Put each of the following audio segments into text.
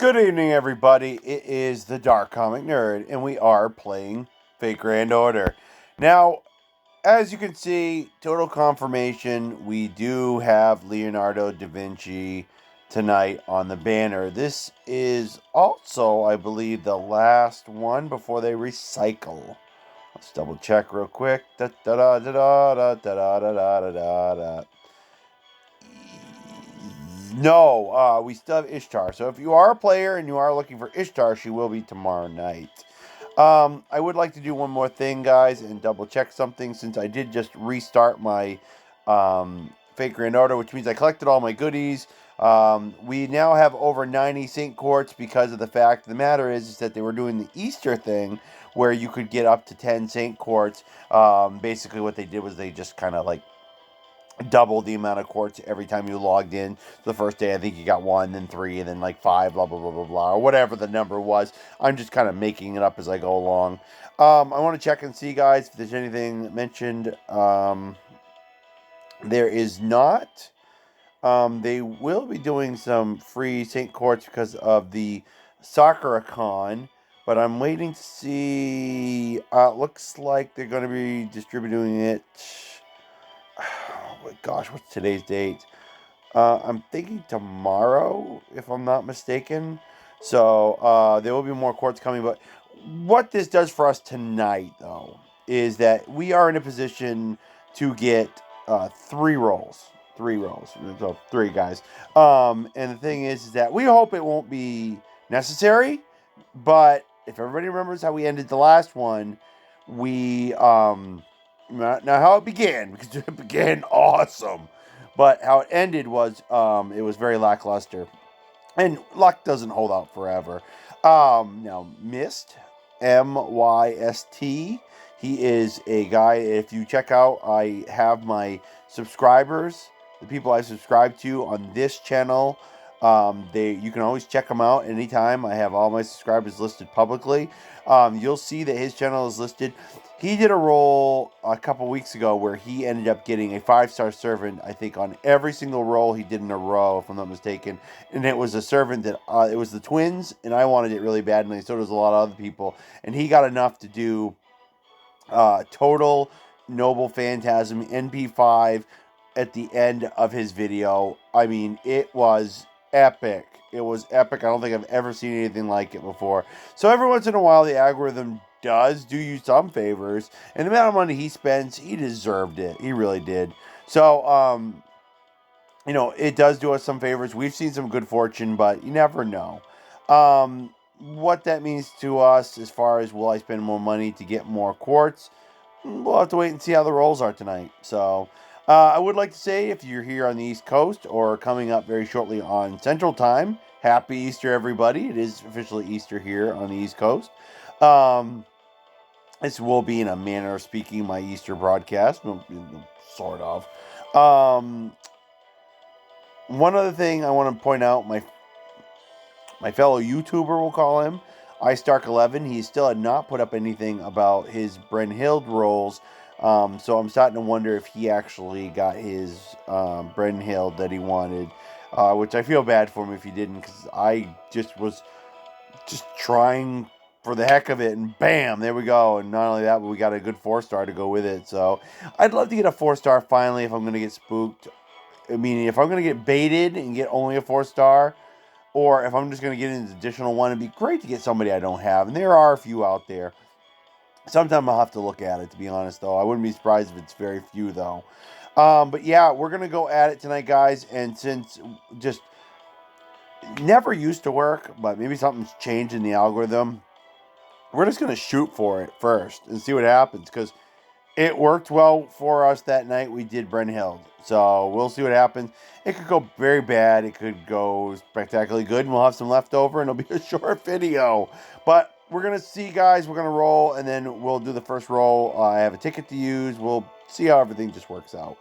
Good evening, everybody. It is the Dark Comic Nerd, and we are playing Fate Grand Order. Now, as you can see, total confirmation, we do have Leonardo da Vinci tonight on the banner. This is also, I believe, the last one before they recycle. Let's double check real quick. Da da da da da da da da da da da. No, we still have Ishtar. So if you are a player and you are looking for Ishtar, she will be tomorrow night. I would like to do one more thing, guys, and double check something since I did just restart my Fate Grand Order, which means I collected all my goodies. We now have over 90 Saint Quartz because of the fact of the matter is that they were doing the Easter thing where you could get up to 10 Saint Quartz. Basically, what they did was they just kind of like double the amount of quartz every time you logged in. The first day, I think you got 1, then 3, and then like 5, blah, blah, blah, blah, blah, or whatever the number was. I'm just kind of making it up as I go along. I want to check and see, guys, if there's anything mentioned. There is not. They will be doing some free St. Quartz because of the Sakura-con, but I'm waiting to see. It looks like they're going to be distributing it. Oh my gosh, what's today's date? I'm thinking tomorrow, if I'm not mistaken. So there will be more quartz coming. But what this does for us tonight, though, is that we are in a position to get 3 rolls. 3 rolls. So 3 guys. And the thing is that we hope it won't be necessary. But if everybody remembers how we ended the last one, we now how it began, because it began awesome, but how it ended was it was very lackluster, and luck doesn't hold out forever. Now Myst, Myst, he is a guy. If you check out, I have my subscribers, the people I subscribe to on this channel. You can always check them out anytime. I have all my subscribers listed publicly. You'll see that his channel is listed. He did a roll a couple weeks ago where he ended up getting a 5-star servant, I think, on every single roll he did in a row, if I'm not mistaken. And it was a servant that, it was the twins, and I wanted it really badly, so does a lot of other people. And he got enough to do total Noble Phantasm NP5 at the end of his video. I mean, it was epic. It was epic. I don't think I've ever seen anything like it before. So every once in a while, the algorithm does do you some favors, and the amount of money he spends, he deserved it. He really did. So, it does do us some favors. We've seen some good fortune, but you never know. What that means to us as far as will I spend more money to get more quartz, we'll have to wait and see how the rolls are tonight. So, I would like to say, if you're here on the East Coast or coming up very shortly on Central Time, happy Easter, everybody. It is officially Easter here on the East Coast. This will be, in a manner of speaking, my Easter broadcast, sort of. One other thing I want to point out, my fellow YouTuber, we'll call him, iStark11, he still had not put up anything about his Brynhild rolls. So I'm starting to wonder if he actually got his Brynhild that he wanted, which I feel bad for him if he didn't, because I just was just trying for the heck of it, and bam, there we go. And not only that, but we got a good 4-star to go with it. So I'd love to get a 4-star finally if I'm going to get spooked. I mean, if I'm going to get baited and get only a 4-star, or if I'm just going to get an additional one, it'd be great to get somebody I don't have. And there are a few out there. Sometime I'll have to look at it, to be honest, though. I wouldn't be surprised if it's very few, though. But yeah, we're going to go at it tonight, guys. And since just never used to work, but maybe something's changed in the algorithm, we're just going to shoot for it first and see what happens. Because it worked well for us that night. We did Brynhild. So we'll see what happens. It could go very bad. It could go spectacularly good. And we'll have some leftover. And it'll be a short video. But we're going to see, guys. We're going to roll. And then we'll do the first roll. I have a ticket to use. We'll see how everything just works out.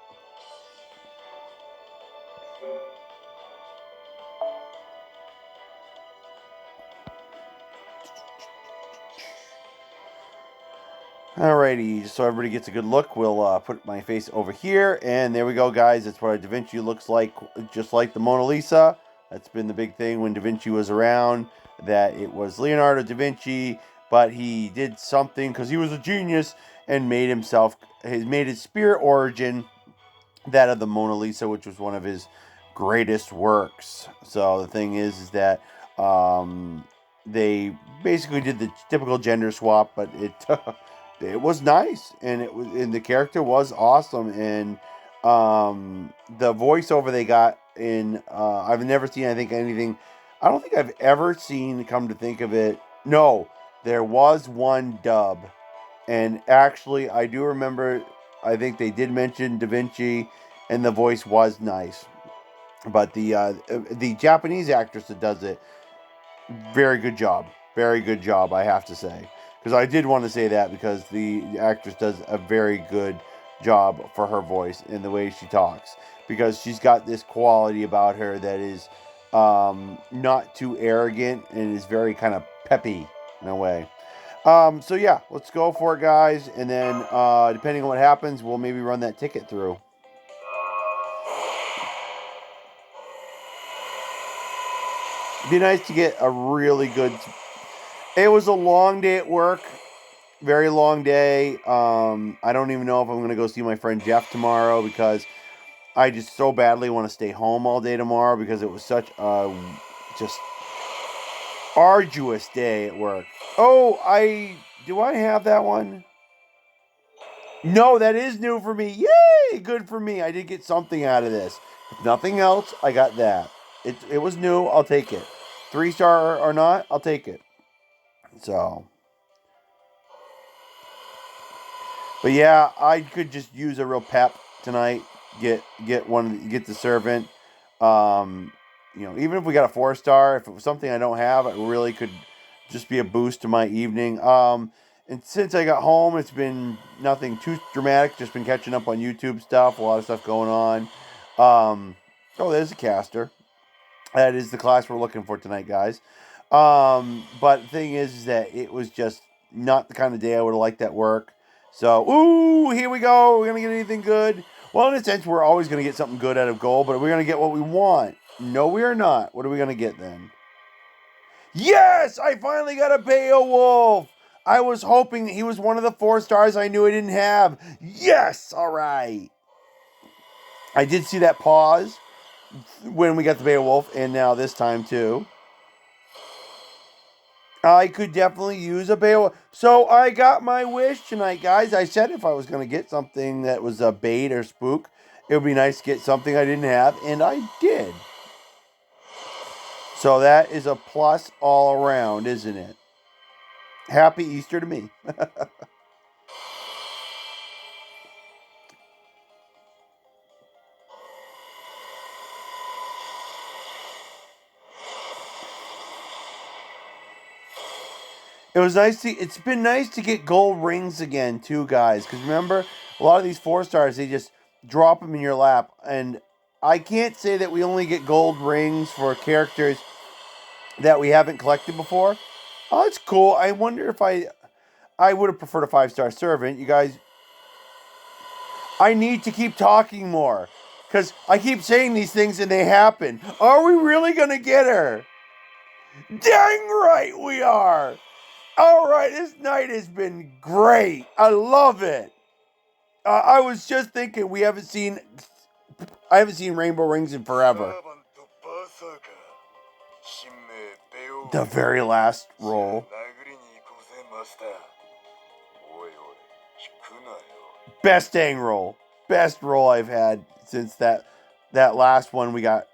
Alrighty, just so everybody gets a good look, we'll put my face over here, and there we go, guys. That's what our Da Vinci looks like, just like the Mona Lisa. That's been the big thing when Da Vinci was around, that it was Leonardo da Vinci, but he did something because he was a genius and made his spirit origin that of the Mona Lisa, which was one of his greatest works. So the thing is that they basically did the typical gender swap, but it was nice, and the character was awesome, and the voiceover they got in I've never seen anything. I don't think I've ever seen, come to think of it. No, there was one dub, and actually I do remember. I think they did mention Da Vinci, and the voice was nice. But the Japanese actress that does it, very good job. Very good job, I have to say. Because I did want to say that, because the actress does a very good job for her voice and the way she talks. Because she's got this quality about her that is not too arrogant and is very kind of peppy in a way. So yeah, let's go for it, guys. And then depending on what happens, we'll maybe run that ticket through. It'd be nice to get a really good... It was a long day at work. Very long day. I don't even know if I'm going to go see my friend Jeff tomorrow, because I just so badly want to stay home all day tomorrow, because it was such a just arduous day at work. Oh, do I have that one? No, that is new for me. Yay! Good for me. I did get something out of this. If nothing else, I got that. It was new. I'll take it. 3-star or not, I'll take it. So, but yeah, I could just use a real pep tonight. Get the servant. Even if we got a 4-star, if it was something I don't have, it really could just be a boost to my evening. And since I got home, it's been nothing too dramatic. Just been catching up on YouTube stuff. A lot of stuff going on. Oh, there's a caster. That is the class we're looking for tonight, guys. But the thing is that it was just not the kind of day I would have liked at work. So, ooh, here we go. We're going to get anything good. Well, in a sense, we're always going to get something good out of gold, but we're going to get what we want. No, we are not. What are we going to get then? Yes! I finally got a Beowulf! I was hoping he was one of the 4-stars I knew I didn't have. Yes! All right. I did see that pause when we got the Beowulf, and now this time too. I could definitely use a Beowulf. So I got my wish tonight, guys. I said if I was going to get something that was a bait or spook, it would be nice to get something I didn't have, and I did. So that is a plus all around, isn't it? Happy Easter to me. It was nice it's been nice to get gold rings again too, guys. Because remember, a lot of these 4-stars, they just drop them in your lap. And I can't say that we only get gold rings for characters that we haven't collected before. Oh, that's cool. I wonder if I would have preferred a 5-star servant. You guys, I need to keep talking more. Because I keep saying these things and they happen. Are we really going to get her? Dang right we are. All right, this night has been great. I love it. I was just thinking I haven't seen Rainbow Rings in forever. The very last roll. Best dang roll. Best roll I've had since that last one we got.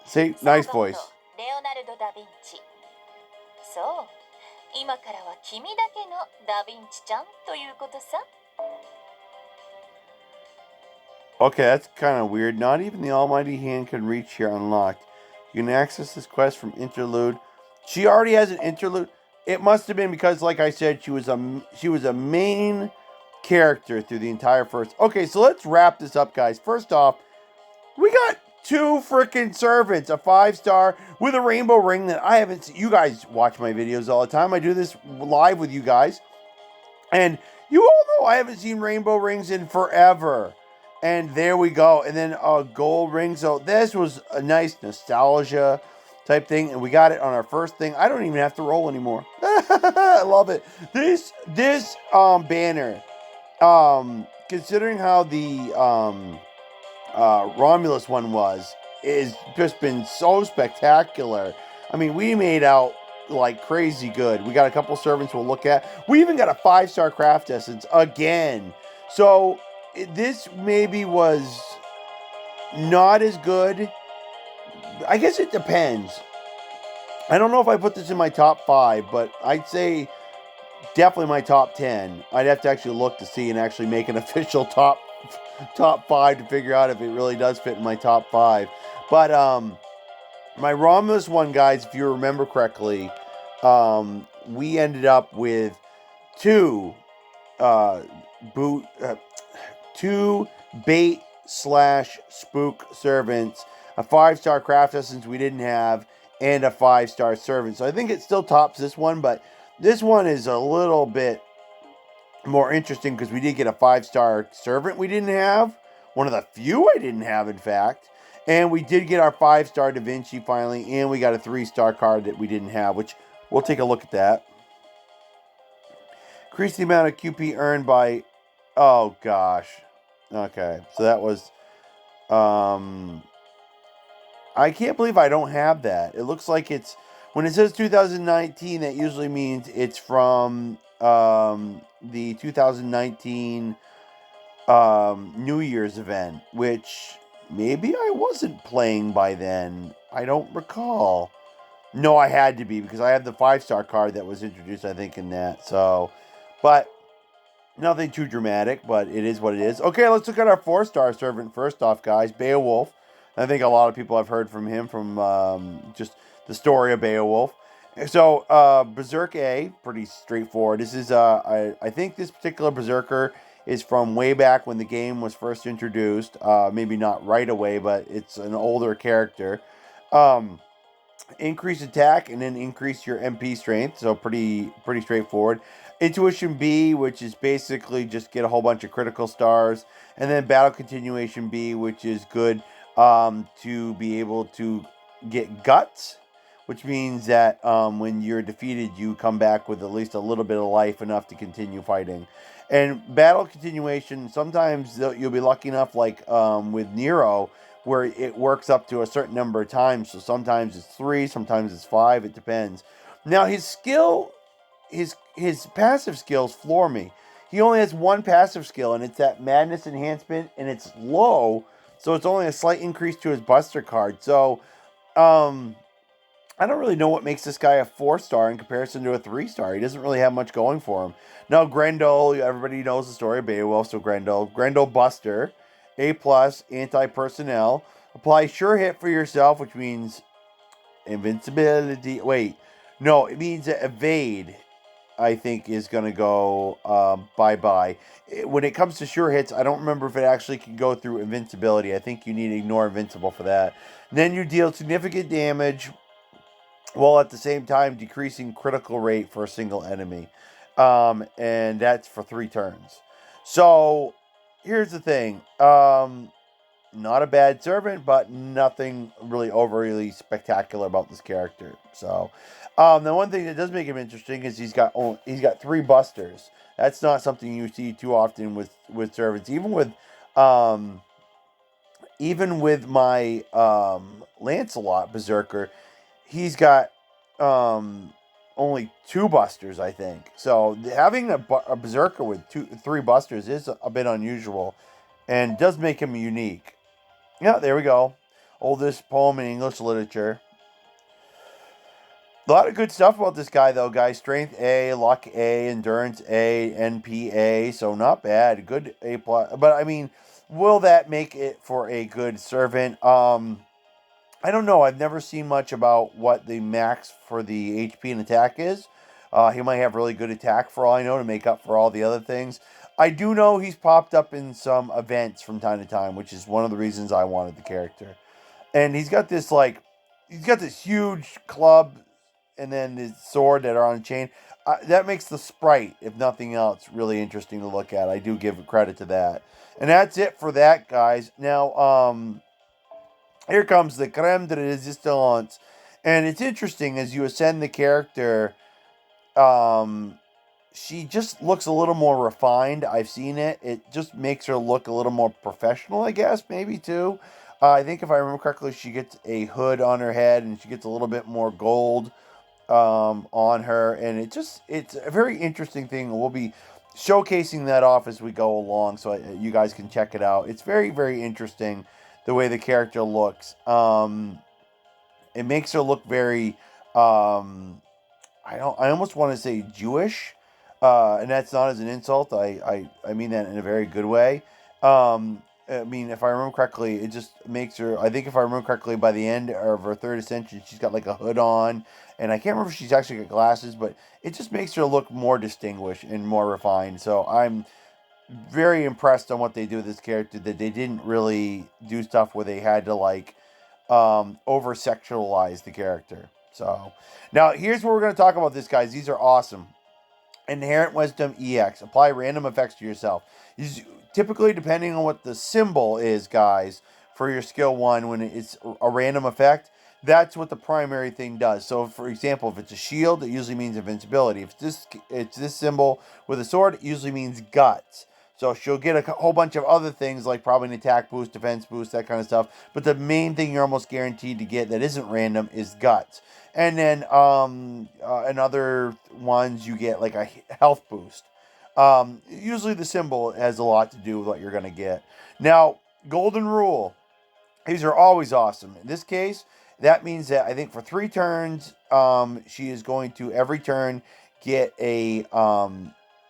See, nice voice. レオナルド・ダ・ヴィンチ。そう、今からは君だけのダ・ヴィンチちゃんということさ。Okay, that's kind of weird. Not even the Almighty Hand can reach here unlocked. You can access this quest from Interlude. She already has an interlude. It must have been because, like I said, she was a main character through the entire first. Okay, so let's wrap this up, guys. First off, we got 2 freaking servants, a 5-star with a rainbow ring that I haven't seen. You guys watch my videos all the time. I do this live with you guys. And you all know I haven't seen rainbow rings in forever. And there we go. And then a gold ring. So this was a nice nostalgia type thing. And we got it on our first thing. I don't even have to roll anymore. I love it. This banner, considering how the Romulus one was, is just been so spectacular. I mean, we made out like crazy good. We got a couple servants we'll look at. We even got a 5-star craft essence again. So this maybe was not as good. I guess it depends. I don't know if I put this in my top 5, but I'd say definitely my top 10. I'd have to actually look to see and actually make an official top 5 to figure out if it really does fit in my top 5. But my Romulus one, guys, if you remember correctly, we ended up with two uh, boot two bait slash spook servants, a 5-star craft essence we didn't have, and a 5-star servant. So I think it still tops this one, but this one is a little bit more interesting because we did get a 5-star servant we didn't have. One of the few I didn't have, in fact. And we did get our 5-star Da Vinci finally, and we got a 3-star card that we didn't have, which we'll take a look at that. Increase the amount of QP earned by... Oh, gosh. Okay, so that was... I can't believe I don't have that. It looks like it's... When it says 2019, that usually means it's from the 2019 New Year's event, which maybe I wasn't playing by then. I don't recall. No, I had to be because I have the 5-star card that was introduced, I think, in that. So, but nothing too dramatic, but it is what it is. Okay, let's look at our 4-star servant first off, guys. Beowulf. I think a lot of people have heard from him from just the story of Beowulf. So, Berserk A, pretty straightforward. This is, I think this particular Berserker is from way back when the game was first introduced. Maybe not right away, but it's an older character. Increase attack and then increase your MP strength. So pretty straightforward. Intuition B, which is basically just get a whole bunch of critical stars, and then battle continuation B, which is good to be able to get guts, which means that when you're defeated, you come back with at least a little bit of life, enough to continue fighting. And battle continuation, sometimes you'll be lucky enough, like with Nero, where it works up to a certain number of times. So sometimes it's 3, sometimes it's 5. It depends. Now his skill, his passive skills floor me. He only has one passive skill, and it's that Madness Enhancement, and it's low, so it's only a slight increase to his Buster card. So, I don't really know what makes this guy a 4-star in comparison to a 3-star. He doesn't really have much going for him. Now, Grendel, everybody knows the story of Beowulf, so Grendel Buster, A+, anti-personnel. Apply sure hit for yourself, which means invincibility. Wait, no, it means that evade, I think, is going to go bye-bye. When it comes to sure hits, I don't remember if it actually can go through invincibility. I think you need to ignore invincible for that. And then you deal significant damage while at the same time decreasing critical rate for a single enemy. And that's for 3 turns. So, here's the thing. Not a bad servant, but nothing really overly spectacular about this character. So, the one thing that does make him interesting is he's got 3 busters. That's not something you see too often with servants. Even with my Lancelot Berserker, he's got only 2 busters, I think. So having a Berserker with 3 busters is a bit unusual, and does make him unique. Yeah, there we go. Oldest poem in English literature. A lot of good stuff about this guy, though, guys. Strength A, Luck A, Endurance A, NP A. So not bad. Good A+. But, I mean, will that make it for a good servant? I don't know. I've never seen much about what the max for the HP and attack is. He might have really good attack for all I know to make up for all the other things. I do know he's popped up in some events from time to time, which is one of the reasons I wanted the character. And he's got this huge club and then the sword that are on a chain. That makes the sprite, if nothing else, really interesting to look at. I do give credit to that. And that's it for that, guys. Now, here comes the creme de resistance. And it's interesting as you ascend the character, um, she just looks a little more refined. I've seen it. It just makes her look a little more professional, I guess, maybe too. I think if I remember correctly, she gets a hood on her head and she gets a little bit more gold on her, and it's a very interesting thing. We'll be showcasing that off as we go along, so you guys can check it out. It's very, very interesting the way the character looks. It makes her look very I almost want to say Jewish, and that's not as an insult. I mean that in a very good way. I mean, if I remember correctly, it just makes her. I think if I remember correctly, by the end of her third ascension, she's got like a hood on, and I can't remember if she's actually got glasses, but it just makes her look more distinguished and more refined. So I'm very impressed on what they do with this character. That they didn't really do stuff where they had to like over sexualize the character. So now here's what we're going to talk about this, guys. These are awesome. Inherent Wisdom EX. Apply random effects to yourself. Typically, depending on what the symbol is, guys, for your skill 1, when it's a random effect, that's what the primary thing does. So, for example, if it's a shield, it usually means invincibility. If it's this symbol with a sword, it usually means guts. So she'll get a whole bunch of other things like probably an attack boost, defense boost, that kind of stuff. But the main thing you're almost guaranteed to get that isn't random is guts. And then in other ones you get like a health boost. Usually the symbol has a lot to do with what you're going to get. Now, golden rule. These are always awesome. In this case, that means that I think for 3 turns, she is going to every turn get a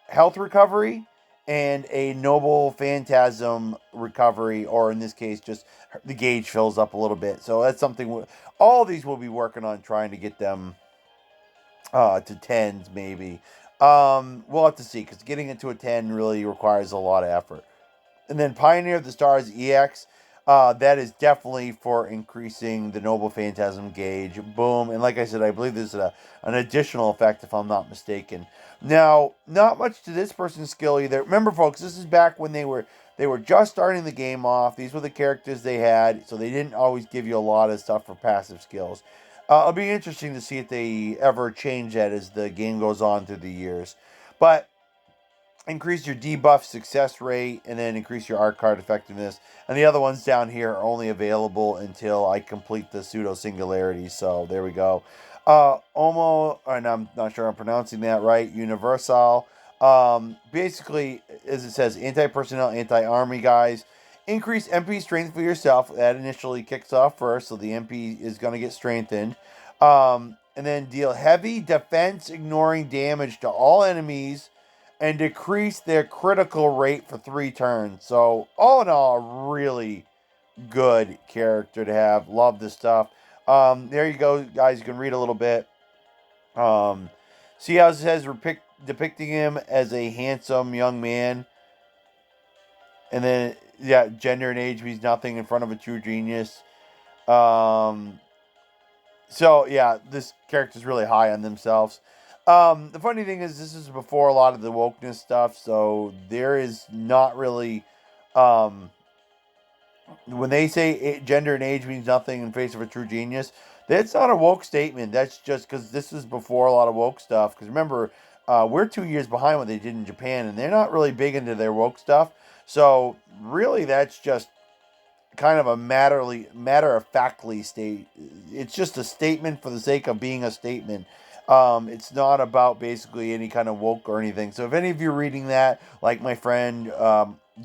health recovery and a noble phantasm recovery, or in this case, just the gauge fills up a little bit. So that's something. All of these we'll be working on trying to get them to 10s maybe. We'll have to see because getting it to a 10 really requires a lot of effort. And then Pioneer of the Stars EX. That is definitely for increasing the Noble Phantasm gauge. Boom. And like I said, I believe there's an additional effect if I'm not mistaken. Now, not much to this person's skill either. Remember, folks, this is back when they were just starting the game off. These were the characters they had, so they didn't always give you a lot of stuff for passive skills. It'll be interesting to see if they ever change that as the game goes on through the years. But increase your debuff success rate, and then increase your art card effectiveness. And the other ones down here are only available until I complete the pseudo singularity. So there we go. Omo, and I'm not sure I'm pronouncing that right. Universal. Basically, as it says, anti-personnel, anti-army guys. Increase MP strength for yourself. That initially kicks off first, so the MP is going to get strengthened. And then deal heavy defense, ignoring damage to all enemies, and decrease their critical rate for 3 turns. So, all in all, a really good character to have. Love this stuff. There you go, guys. You can read a little bit. See how it says depicting him as a handsome young man. And then, yeah, gender and age means nothing in front of a true genius. So, yeah, this character's really high on themselves. The funny thing is, this is before a lot of the wokeness stuff, so there is not really, when they say gender and age means nothing in face of a true genius, that's not a woke statement. That's just because this is before a lot of woke stuff. Because remember, we're 2 years behind what they did in Japan, and they're not really big into their woke stuff. So really, that's just kind of a matter of factly state. It's just a statement for the sake of being a statement. It's not about basically any kind of woke or anything. So if any of you are reading that, like my friend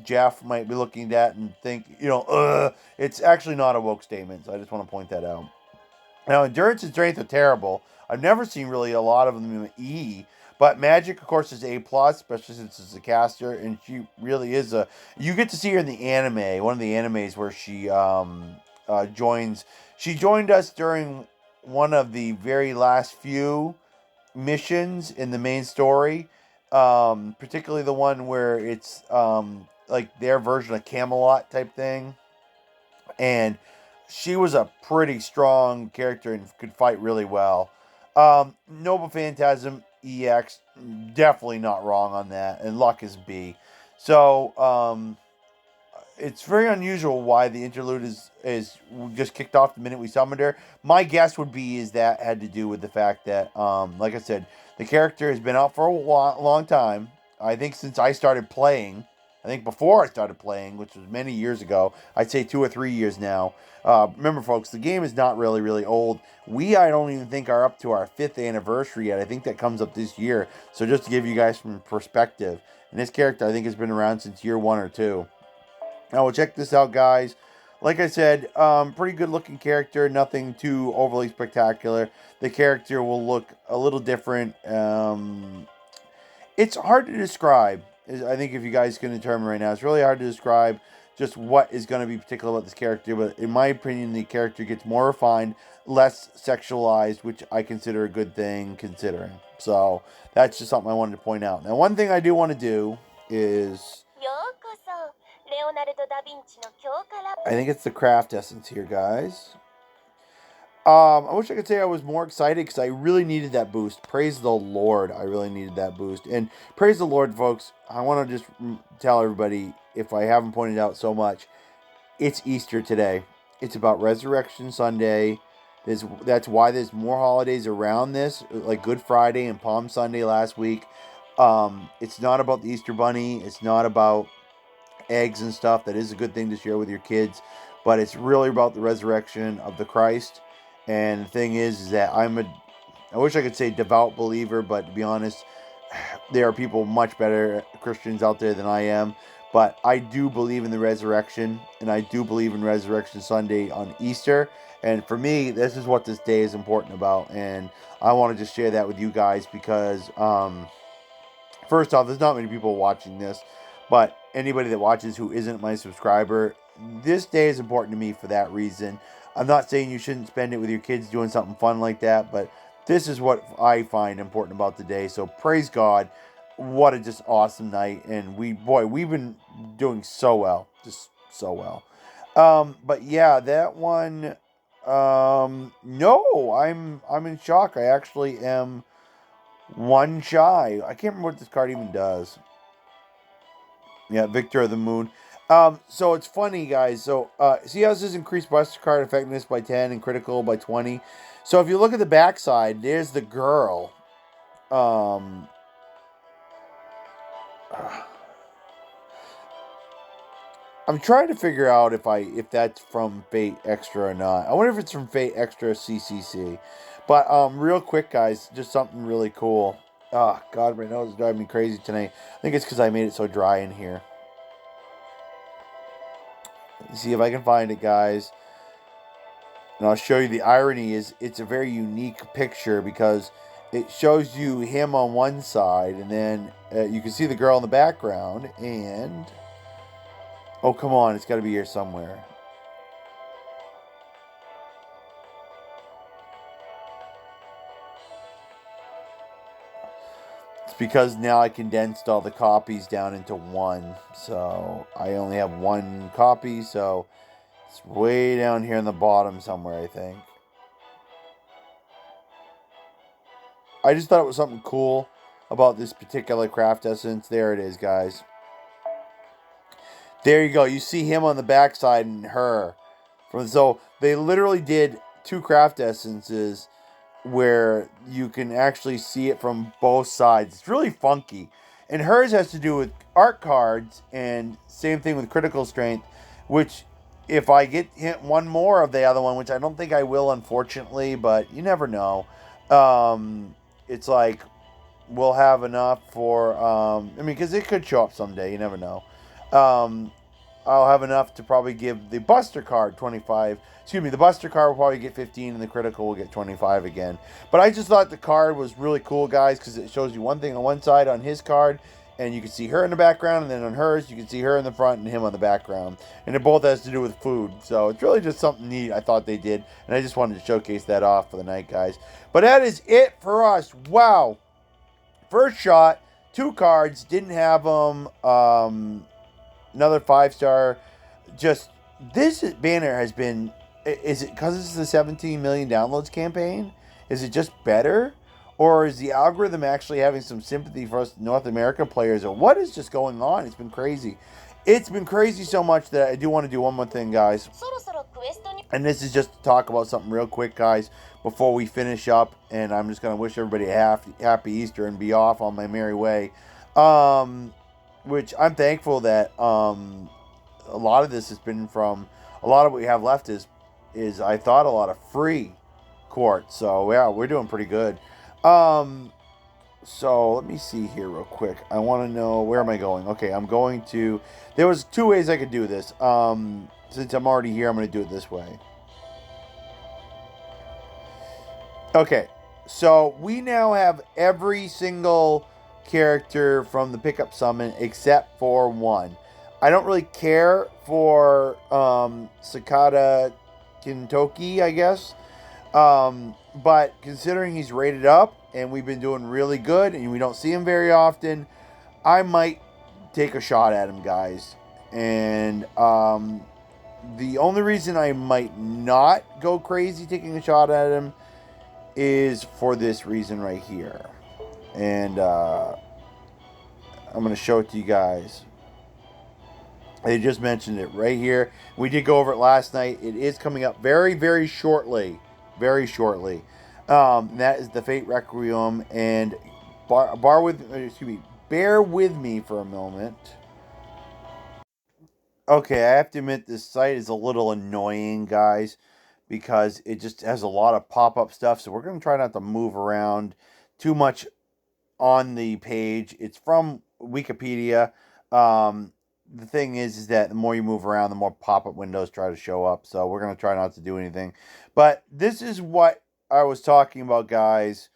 Jeff might be looking at that and think, it's actually not a woke statement. So I just want to point that out. Now, endurance and strength are terrible. I've never seen really a lot of them in E. But magic, of course, is A plus, especially since it's a caster, and she really is a. You get to see her in the anime, one of the animes where she joins. She joined us during one of the very last few missions in the main story, particularly the one where it's like their version of Camelot type thing, and she was a pretty strong character and could fight really well. Nova Phantasm EX, definitely not wrong on that, and luck is B. So, it's very unusual why the interlude is just kicked off the minute we summoned her. My guess would be is that had to do with the fact that, like I said, the character has been out for a long time. I think since I started playing, I think before I started playing, which was many years ago, I'd say 2 or 3 years now. Remember, folks, the game is not really old. I don't even think are up to our 5th anniversary yet. I think that comes up this year. So just to give you guys some perspective, and this character I think has been around since year 1 or 2. Now, well, check this out, guys. Like I said, pretty good looking character. Nothing too overly spectacular. The character will look a little different. It's hard to describe. I think if you guys can determine right now, it's really hard to describe just what is going to be particular about this character. But in my opinion, the character gets more refined, less sexualized, which I consider a good thing considering. So that's just something I wanted to point out. Now, one thing I do want to do is, I think it's the craft essence here, guys. I wish I could say I was more excited because I really needed that boost. Praise the Lord, I really needed that boost. And praise the Lord, folks. I want to just tell everybody, if I haven't pointed out so much, it's Easter today. It's about Resurrection Sunday. That's why there's more holidays around this, like Good Friday and Palm Sunday last week. It's not about the Easter Bunny. It's not about eggs and stuff. That is a good thing to share with your kids. But it's really about the resurrection of the Christ. And the thing is that I wish I could say devout believer, but to be honest, there are people much better Christians out there than I am. But I do believe in the resurrection, and I do believe in Resurrection Sunday on Easter. And for me, this is what this day is important about. And I want to just share that with you guys because, first off, there's not many people watching this. But anybody that watches who isn't my subscriber, this day is important to me for that reason. I'm not saying you shouldn't spend it with your kids doing something fun like that, but this is what I find important about the day. So praise God. What a just awesome night. And we've been doing so well. Just so well. But yeah, that one, no, I'm in shock. I actually am one shy. I can't remember what this card even does. Yeah, Victor of the Moon. So it's funny, guys. So, see how this is increased Buster card effectiveness by 10 and critical by 20? So if you look at the backside, there's the girl. I'm trying to figure out if that's from Fate Extra or not. I wonder if it's from Fate Extra CCC. But real quick, guys, just something really cool. Oh, God, my nose is driving me crazy tonight. I think it's because I made it so dry in here. See if I can find it, guys. And I'll show you the irony is it's a very unique picture because it shows you him on one side and then you can see the girl in the background and... Oh, come on. It's got to be here somewhere. It's because now I condensed all the copies down into one. So I only have one copy. So it's way down here in the bottom somewhere, I think. I just thought it was something cool about this particular craft essence. There it is, guys. There you go. You see him on the backside and her. So they literally did two craft essences where you can actually see it from both sides. It's really funky. And hers has to do with art cards and same thing with critical strength, which if I get hit one more of the other one, which I don't think I will, unfortunately, but you never know. It's like we'll have enough for, because it could show up someday. You never know. I'll have enough to probably give the Buster card 25. Excuse me, the Buster card will probably get 15 and the critical will get 25 again. But I just thought the card was really cool, guys, because it shows you one thing on one side on his card, and you can see her in the background, and then on hers, you can see her in the front and him on the background. And it both has to do with food. So it's really just something neat I thought they did, and I just wanted to showcase that off for the night, guys. But that is it for us. Wow. First shot, 2 cards, didn't have them. Another 5-star. Just, this banner has been, is it because it's the 17 million downloads campaign? Is it just better? Or is the algorithm actually having some sympathy for us North American players? Or what is just going on? It's been crazy. It's been crazy so much that I do want to do one more thing, guys. And this is just to talk about something real quick, guys, before we finish up. And I'm just going to wish everybody a happy Easter and be off on my merry way. Which I'm thankful that a lot of this has been from, a lot of what we have left is I thought a lot of free court. So yeah, we're doing pretty good. So let me see here real quick. I want to know, where am I going? Okay, I'm going to, there was two ways I could do this. Since I'm already here, I'm going to do it this way. Okay, so we now have every single character from the pickup summon except for one. I don't really care for Sakata Kintoki, I guess. But considering he's rated up and we've been doing really good and we don't see him very often, I might take a shot at him, guys. And the only reason I might not go crazy taking a shot at him is for this reason right here. And I'm going to show it to you guys. They just mentioned it right here. We did go over it last night. It is coming up very, very shortly. Very shortly. That is the Fate Requiem. And bear with me for a moment. Okay, I have to admit this site is a little annoying, guys, because it just has a lot of pop-up stuff. So we're going to try not to move around too much on the page. It's from Wikipedia. The thing is that the more you move around, the more pop-up windows try to show up. So we're going to try not to do anything. But this is what I was talking about, guys,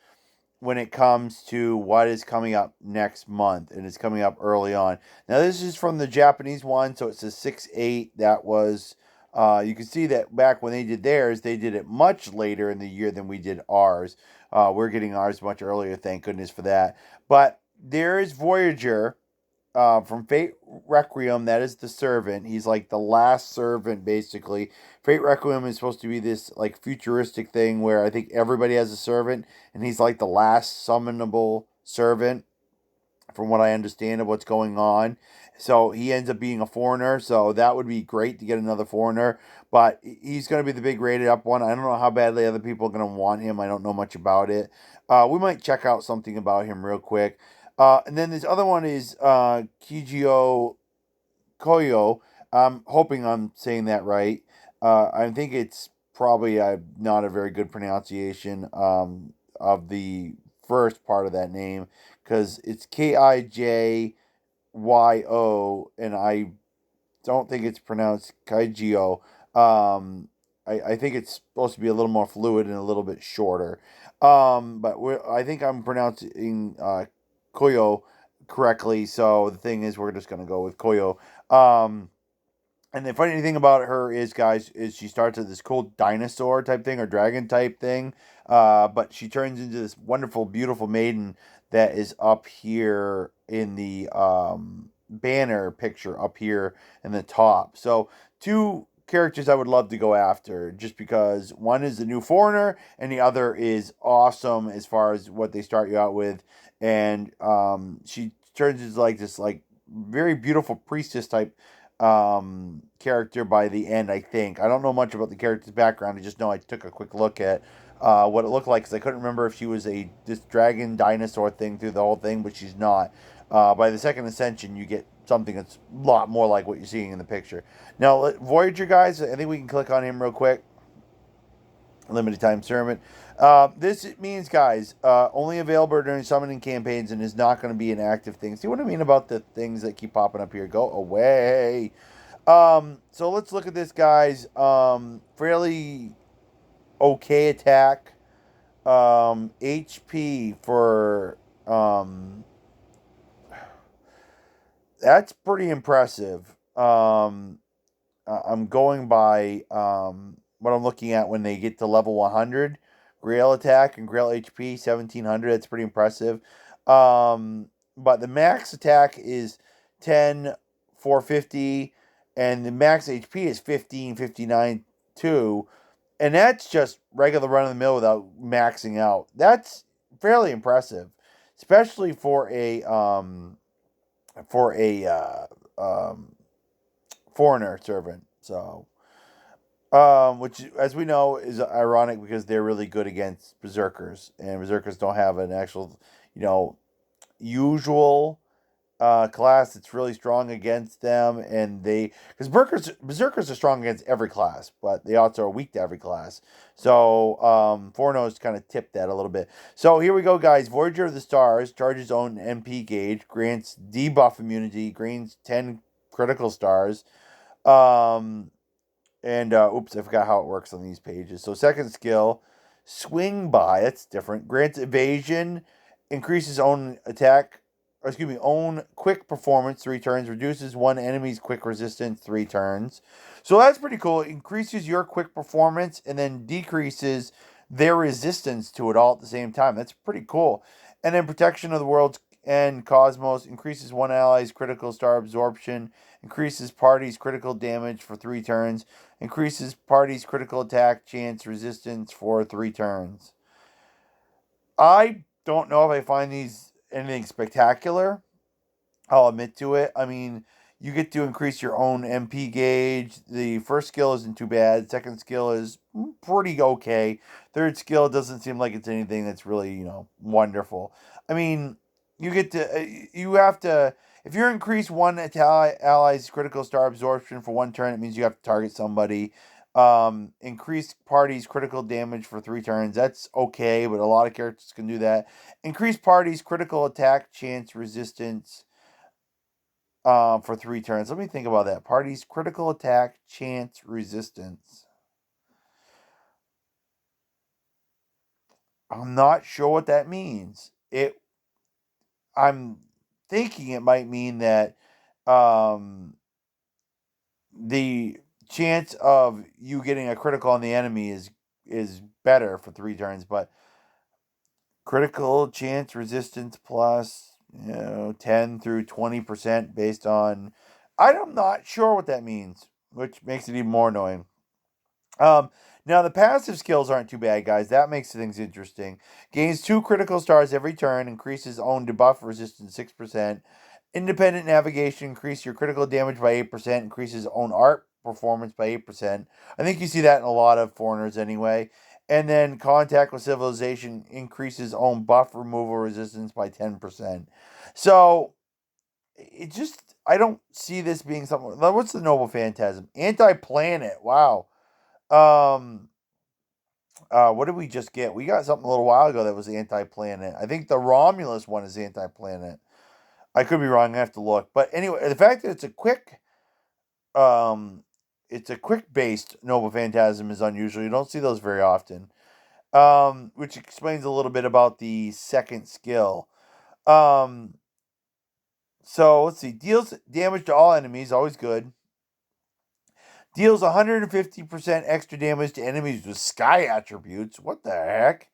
when it comes to what is coming up next month. And it's coming up early on. Now, this is from the Japanese one. So it's a 6-8. That was, you can see that back when they did theirs, they did it much later in the year than we did ours. We're getting ours much earlier. Thank goodness for that. But there is Voyager. From Fate Requiem, that is the servant. He's like the last servant, basically. Fate Requiem is supposed to be this like futuristic thing where I think everybody has a servant, and he's like the last summonable servant, from what I understand of what's going on. So he ends up being a foreigner, so that would be great to get another foreigner. But he's going to be the big rated up one. I don't know how badly other people are going to want him. I don't know much about it. We might check out something about him real quick. And then this other one is Kijio Koyo. I'm hoping I'm saying that right. I think it's probably not a very good pronunciation of the first part of that name, because it's Kijyo, and I don't think it's pronounced Kaijio. I think it's supposed to be a little more fluid and a little bit shorter. But I think I'm pronouncing Koyo correctly. So the thing is, we're just gonna go with Koyo. And the funny thing about her is, guys, is she starts as this cool dinosaur type thing or dragon type thing, but she turns into this wonderful, beautiful maiden that is up here in the banner picture up here in the top. So two characters I would love to go after, just because one is the new foreigner and the other is awesome as far as what they start you out with. And she turns into like this like very beautiful priestess type character by the end. I think I don't know much about the character's background. I just know I took a quick look at what it looked like, because I couldn't remember if she was this dragon dinosaur thing through the whole thing, but she's not. By the second ascension, you get something that's a lot more like what you're seeing in the picture. Now, Voyager, guys, I think we can click on him real quick. Limited time servant. This means, guys, only available during summoning campaigns and is not going to be an active thing. See what I mean about the things that keep popping up here? Go away. So let's look at this, guys. Fairly okay attack. HP for that's pretty impressive. I'm going by what I'm looking at when they get to level 100. Grail attack and Grail HP 1700. That's pretty impressive. But the max attack is 10,450, and the max HP is 1559 too. And that's just regular run of the mill without maxing out. That's fairly impressive, especially for a foreigner servant. So, which, as we know, is ironic because they're really good against berserkers, and berserkers don't have an actual, you know, usual class that's really strong against them, and they because berserkers are strong against every class, but they also are weak to every class. So Fornos kind of tipped that a little bit. So here we go, guys. Voyager of the Stars charges own MP gauge, grants debuff immunity, gains 10 critical stars. Um, and oops, I forgot how it works on these pages. So second skill, swing by. That's different. Grants evasion, increases own attack. Or excuse me, own quick performance 3 turns. Reduces one enemy's quick resistance 3 turns. So that's pretty cool. It increases your quick performance and then decreases their resistance to it all at the same time. That's pretty cool. And then protection of the world's and cosmos increases one ally's critical star absorption. Increases party's critical damage for 3 turns. Increases party's critical attack chance resistance for 3 turns. I don't know if I find these anything spectacular. I'll admit to it. I mean, you get to increase your own MP gauge. The first skill isn't too bad. Second skill is pretty okay. Third skill doesn't seem like it's anything that's really, wonderful. I mean, you have to, if you increase one ally's critical star absorption for 1 turn, it means you have to target somebody. Increase party's critical damage for 3 turns. That's okay, but a lot of characters can do that. Increase party's critical attack chance resistance for 3 turns. Let me think about that. Party's critical attack chance resistance. I'm not sure what that means. I'm thinking it might mean that um, the chance of you getting a critical on the enemy is better for 3 turns, but critical chance resistance plus 10 through 20% based on I'm not sure what that means, which makes it even more annoying. Um, Now the passive skills aren't too bad, guys. That makes things interesting. Gains 2 critical stars every turn, increases own debuff resistance 6%. Independent navigation, increase your critical damage by 8%, increases own art performance by 8%. I think you see that in a lot of foreigners anyway. And then contact with civilization increases own buff removal resistance by 10%. So it just I don't see this being something. What's the noble phantasm? Anti-planet. Wow. Um, what did we just get? We got something a little while ago that was anti-planet. I think the Romulus one is anti-planet. I could be wrong. I have to look. But anyway, the fact that um, it's a quick based Noble Phantasm is unusual. You don't see those very often. Which explains a little bit about the second skill. Um, so let's see. Deals damage to all enemies, always good. Deals 150% extra damage to enemies with sky attributes. What the heck?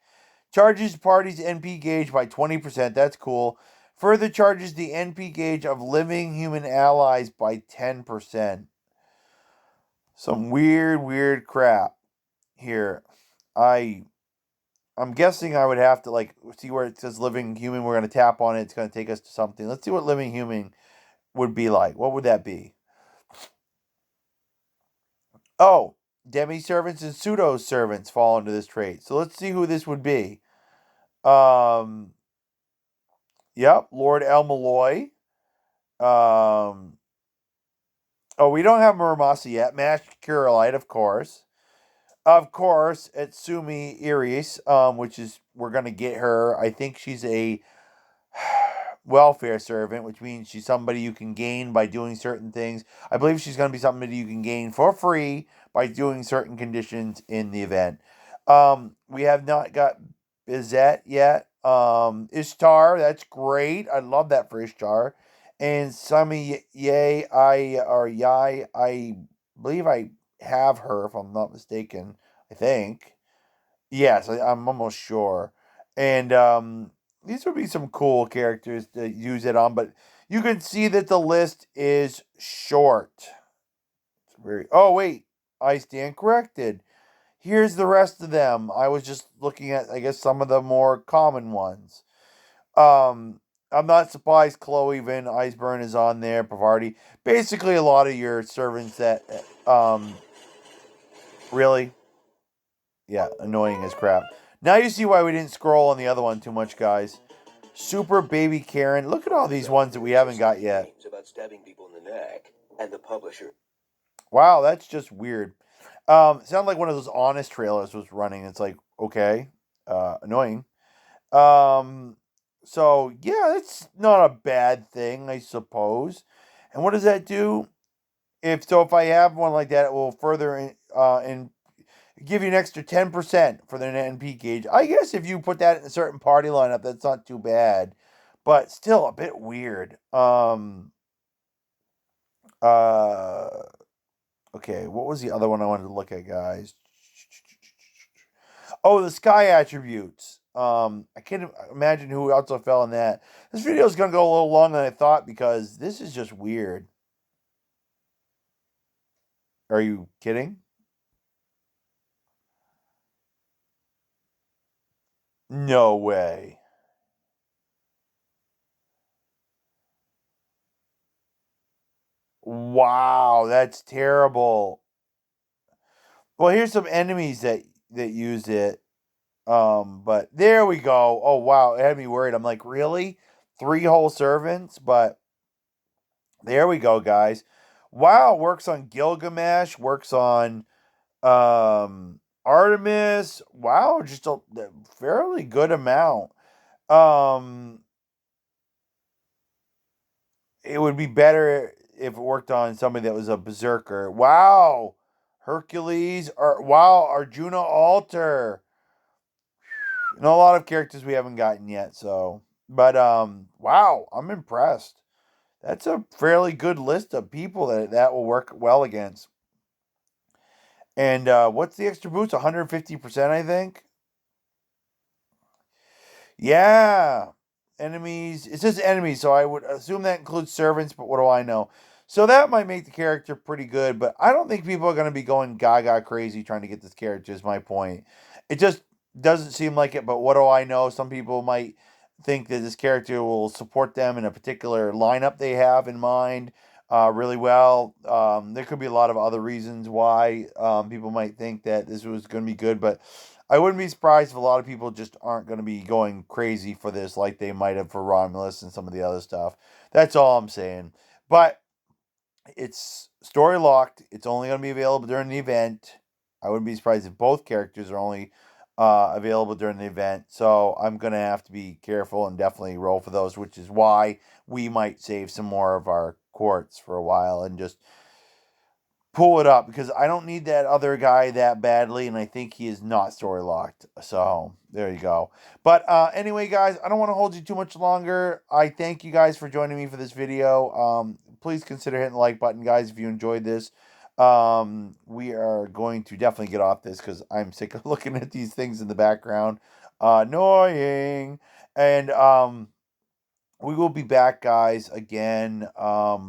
Charges party's NP gauge by 20%. That's cool. Further charges the NP gauge of living human allies by 10%. Some weird crap here. I'm guessing I would have to see where it says living human. We're gonna tap on it. It's gonna take us to something. Let's see what living human would be like. What would that be? Oh, demi servants and pseudo servants fall into this trait. So let's see who this would be. Um, yep, Lord El Malloy. Um, oh, we don't have Muramasa yet. Mash Curalite, of course. Of course, it's Sumi Iris, which is we're gonna get her. I think she's a welfare servant, which means she's somebody you can gain by doing certain things. I believe she's gonna be somebody you can gain for free by doing certain conditions in the event. We have not got Bizet yet. Ishtar, that's great. I love that for Ishtar. And Sami Yay, I believe I have her if I'm not mistaken. I think. Yes, I'm almost sure. And these would be some cool characters to use it on, but you can see that the list is short. It's very. Oh wait, I stand corrected. Here's the rest of them. I was just looking at, I guess, some of the more common ones. I'm not surprised Chloe Van Iceburn is on there. Pavarti. Basically, a lot of your servants that, really, yeah, annoying as crap. Now you see why we didn't scroll on the other one too much, guys. Super Baby Karen. Look at all these ones that we haven't got yet. About stabbing people in the neck, and the publisher. Wow, that's just weird. Sounded like one of those honest trailers was running. It's like, okay, annoying. So yeah, it's not a bad thing, I suppose. And what does that do? If I have one like that, it will further in give you an extra 10% for the NP gauge. I guess if you put that in a certain party lineup, that's not too bad, but still a bit weird. Uh, okay, what was the other one I wanted to look at, guys? Oh, the sky attributes. I can't imagine who also fell in that. This video is gonna go a little longer than I thought because this is just weird. Are you kidding? No way. Wow, that's terrible. Well, here's some enemies that use it. But there we go. Oh wow, it had me worried. I'm like, really? 3 whole servants? But there we go, guys. Wow, works on Gilgamesh, works on Artemis. Wow, just a fairly good amount. Um it would be better if it worked on somebody that was a berserker. Wow. Hercules or wow, Arjuna Alter. A lot of characters we haven't gotten yet, so but wow, I'm impressed. That's a fairly good list of people that will work well against. And what's the extra boost? 150%, I think. Yeah. Enemies. It says enemies, so I would assume that includes servants, but what do I know? So that might make the character pretty good, but I don't think people are going to be going gaga crazy trying to get this character, is my point. It just doesn't seem like it, but what do I know? Some people might think that this character will support them in a particular lineup they have in mind really well. There could be a lot of other reasons why people might think that this was going to be good, but I wouldn't be surprised if a lot of people just aren't going to be going crazy for this like they might have for Romulus and some of the other stuff. That's all I'm saying. But it's story locked. It's only going to be available during the event. I wouldn't be surprised if both characters are only available during the event. So I'm going to have to be careful and definitely roll for those, which is why we might save some more of our quartz for a while and just pull it up because I don't need that other guy that badly, and I think he is not story locked. So there you go. But anyway, guys, I don't want to hold you too much longer. I thank you guys for joining me for this video. Please consider hitting the like button, guys, if you enjoyed this. We are going to definitely get off this because I'm sick of looking at these things in the background. Annoying. And we will be back, guys, again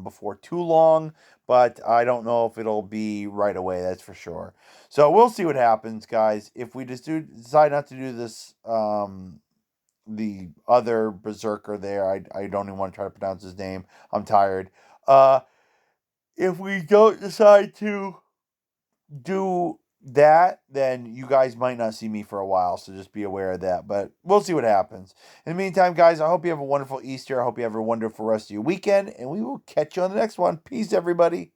before too long, but I don't know if it'll be right away, that's for sure. So we'll see what happens, guys. If we just decide not to do this, the other berserker there, I don't even want to try to pronounce his name. I'm tired. If we don't decide to do that, then you guys might not see me for a while, so just be aware of that. But we'll see what happens. In the meantime, guys, I hope you have a wonderful Easter. I hope you have a wonderful rest of your weekend, and we will catch you on the next one. Peace, everybody.